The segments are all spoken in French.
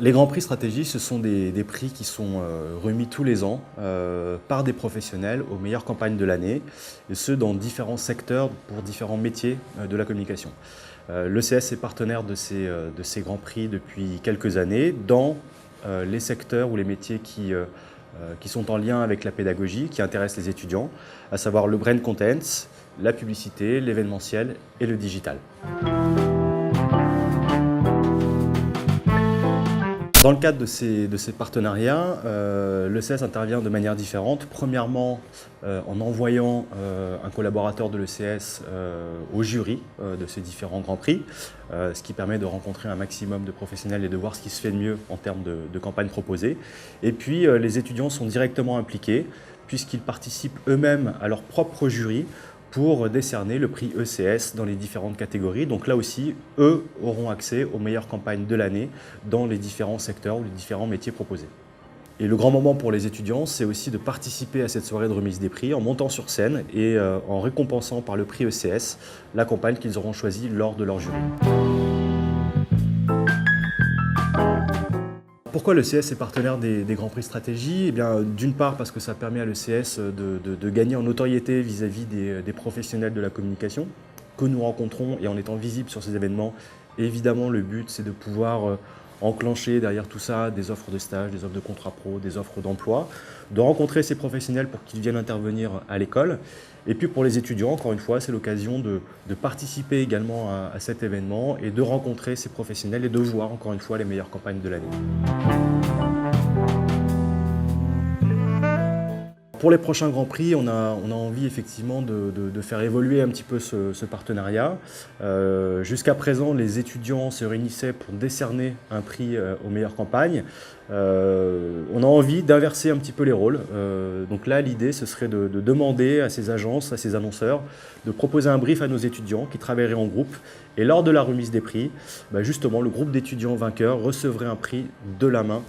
Les Grands Prix Stratégie, ce sont des prix qui sont remis tous les ans par des professionnels aux meilleures campagnes de l'année, et ce dans différents secteurs pour différents métiers de la communication. L'ECS est partenaire de ces Grands Prix depuis quelques années dans les secteurs ou les métiers qui sont en lien avec la pédagogie, qui intéressent les étudiants, à savoir le brand content, la publicité, l'événementiel et le digital. Dans le cadre de ces partenariats, l'ECS intervient de manière différente. Premièrement, en envoyant un collaborateur de l'ECS au jury de ces différents Grands Prix, ce qui permet de rencontrer un maximum de professionnels et de voir ce qui se fait de mieux en termes de campagnes proposées. Et puis, les étudiants sont directement impliqués puisqu'ils participent eux-mêmes à leur propre jury pour décerner le prix ECS dans les différentes catégories. Donc là aussi, eux auront accès aux meilleures campagnes de l'année dans les différents secteurs ou les différents métiers proposés. Et le grand moment pour les étudiants, c'est aussi de participer à cette soirée de remise des prix en montant sur scène et en récompensant par le prix ECS la campagne qu'ils auront choisie lors de leur jury. Pourquoi l'ECS est partenaire des Grands Prix Stratégie? Eh bien, d'une part parce que ça permet à l'ECS de gagner en notoriété vis-à-vis des professionnels de la communication que nous rencontrons, et en étant visibles sur ces événements, évidemment le but c'est de pouvoir enclencher derrière tout ça des offres de stage, des offres de contrat pro, des offres d'emploi, de rencontrer ces professionnels pour qu'ils viennent intervenir à l'école. Et puis pour les étudiants, encore une fois, c'est l'occasion de participer également à cet événement et de rencontrer ces professionnels et de voir encore une fois les meilleures campagnes de l'année. Pour les prochains Grands Prix, on a envie effectivement de faire évoluer un petit peu ce partenariat. Jusqu'à présent, les étudiants se réunissaient pour décerner un prix aux meilleures campagnes. On a envie d'inverser un petit peu les rôles. Donc là, l'idée, ce serait de demander à ces agences, à ces annonceurs, de proposer un brief à nos étudiants qui travailleraient en groupe. Et lors de la remise des prix, justement, le groupe d'étudiants vainqueurs recevrait un prix de la main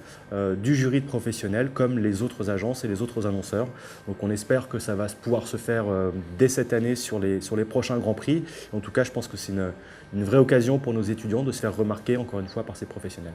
du jury de professionnels, comme les autres agences et les autres annonceurs. Donc on espère que ça va pouvoir se faire dès cette année sur les prochains Grands Prix. En tout cas, je pense que c'est une vraie occasion pour nos étudiants de se faire remarquer encore une fois par ces professionnels.